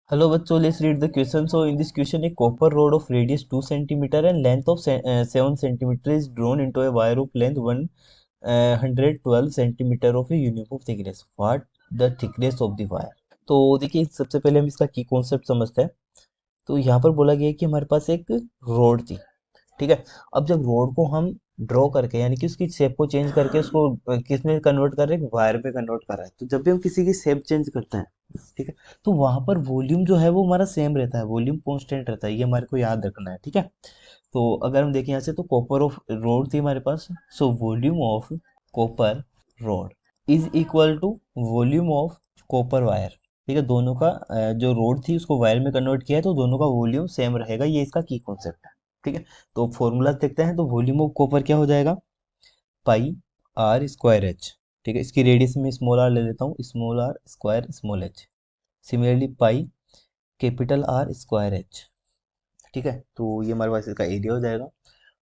Hello बच्चों, let's read the question. So in this question, a copper rod of radius 2 centimeter and length of 7 centimeter is drawn into a wire of length 112 centimeter of a uniform thickness. What the thickness of the wire? तो देखिए, सबसे पहले हम इसका की concept समझते हैं। तो यहाँ पर बोला गया है कि हमारे पास एक रोड थी। ठीक है। अब जब रोड को हम ड्रॉ करके यानी कि उसकी शेप को चेंज करके उसको किस में कन्वर्ट कर रहे हैं, वायर पे कन्वर्ट कर रहा है। तो जब भी हम किसी की शेप चेंज करते हैं, ठीक है, तो वहां पर वॉल्यूम जो है वो हमारा सेम रहता है, वॉल्यूम कांस्टेंट रहता है, ये हमारे को याद रखना है। ठीक है। तो अगर हम देखें यहाँ से, तो कॉपर ऑफ रोड थी हमारे पास, so volume of copper rod is equal to volume of copper wire. ठीक है, दोनों का जो रोड थी उसको वायर में कन्वर्ट किया है, तो दोनों का वॉल्यूम सेम रहेगा, ये इसका की कॉन्सेप्ट है। ठीक है। तो फॉर्मूला देखते हैं। तो वॉल्यूम ऑफ कॉपर क्या हो जाएगा, पाई आर स्क्वायर एच। ठीक है, इसकी रेडियस में स्मॉल आर ले लेता हूँ, small R square small H. Similarly pi capital R square H. ठीक है, तो ये हमारे पास इसका एरिया हो जाएगा।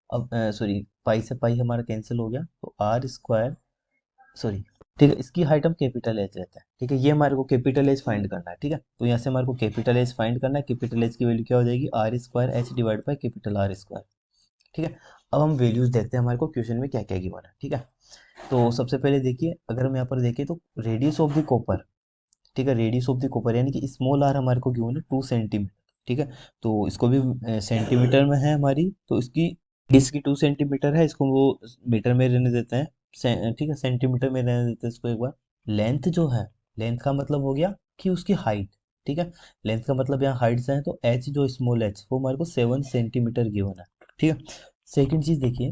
अब सॉरी, पाई से पाई हमारा कैंसिल हो गया, तो आर स्क्वायर, सॉरी, ठीक है, इसकी हाइट हम कैपिटल एच रहता है। ठीक है, ये हमारे को कैपिटल एच फाइंड करना है। ठीक है, तो यहाँ से हमारे को कैपिटल एच फाइंड करना है। कैपिटल एच की वैल्यू क्या हो जाएगी, R square H divide by capital R square. ठीक है। अब हम वैल्यूज देखते हैं हमारे को क्वेश्चन में क्या क्या गिवन है। ठीक है, तो सबसे पहले देखिए, अगर हम यहाँ पर देखें तो रेडियस ऑफ द कॉपर, ठीक है, रेडियस ऑफ द कॉपर यानी कि स्मॉल आर हमारे को गिवन है 2 सेंटीमीटर। ठीक है, तो इसको भी सेंटीमीटर में है हमारी, तो इसकी इसकी 2 सेंटीमीटर है, इसको वो मीटर में रहने देते हैं। ठीक है, सेंटीमीटर में रहने देते हैं इसको एक बार। लेंथ जो है, लेंथ का मतलब हो गया कि उसकी हाइट। ठीक है, लेंथ का मतलब यहाँ हाइट से है, तो एच जो स्मॉल एच वो हमारे को 7 सेंटीमीटर गिवन है। ठीक है। सेकंड चीज देखिए,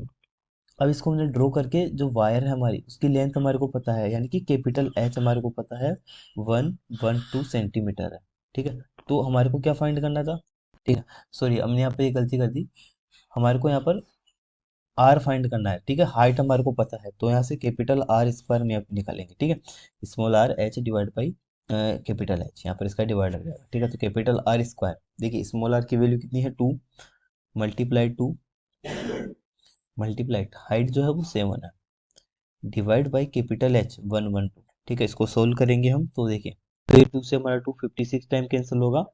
अब इसको हमने ड्रॉ करके जो वायर है हमारी उसकी लेंथ हमारे को पता है, यानी कि कैपिटल एच हमारे को पता है 112 सेंटीमीटर है। ठीक है, तो हमारे को क्या फाइंड करना था, ठीक है, सॉरी हमने यहाँ पे ये गलती कर दी। हमारे को यहाँ पर आर फाइंड करना है। ठीक है, हाइट हमारे को पता है, तो यहाँ से कैपिटल आर स्क्वायर में निकालेंगे। ठीक है, small R H divide by capital H, यहाँ पर इसका डिवाइड हो जाएगा। ठीक है, तो कैपिटल आर स्क्वायर, देखिए स्मॉल आर की वैल्यू कितनी है, 2 मल्टीप्लाई 2 मल्टीप्लाइड हाइट जो है वो 7 है, डिवाइड बाई कैपिटल एच 112। ठीक है, इसको सोल्व करेंगे हम, तो देखिए, तो ये 2 से हमारा 256 टाइम कैंसिल होगा।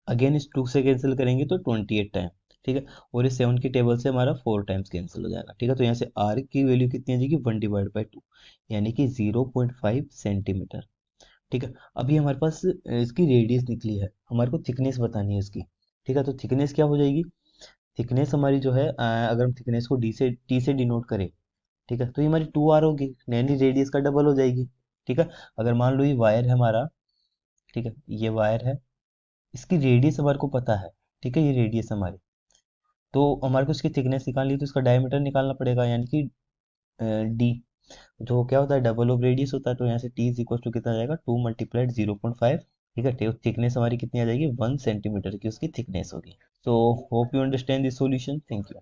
अगेन इस 2 से कैंसिल करेंगे तो 28 टाइम। ठीक है, और इस 7 की टेबल से हमारा 4 टाइम्स कैंसिल हो जाएगा। ठीक है, तो यहाँ से आर की वैल्यू कितनी आ जाएगी, 1/2 यानी कि 0.5 सेंटीमीटर। ठीक है, अभी हमारे पास इसकी रेडियस निकली है, हमारे को थिकनेस बतानी है इसकी। ठीक है, तो थिकनेस क्या हो जाएगी, थिकनेस हमारी जो है, अगर हम थिकनेस को टी से डिनोट करें, ठीक है, तो ये हमारी 2 आर होगी, यानी रेडियस का डबल हो जाएगी। ठीक है, अगर मान लो ये वायर है हमारा, ठीक है, ये वायर है, इसकी रेडियस हमारे को पता है। ठीक है, ये रेडियस हमारी, तो हमारे को इसकी थिकनेस निकालनी है, तो इसका डायमीटर निकालना पड़ेगा, यानी कि डी, जो क्या होता है, डबल ऑफ रेडियस होता है। तो यहाँ से टी इज इक्वल टू कितना आ जाएगा, 2 × 0.5। ठीक है, थिकनेस हमारी कितनी आ जाएगी, 1 सेंटीमीटर की उसकी थिकनेस होगी। So hope you understand this solution. Thank you.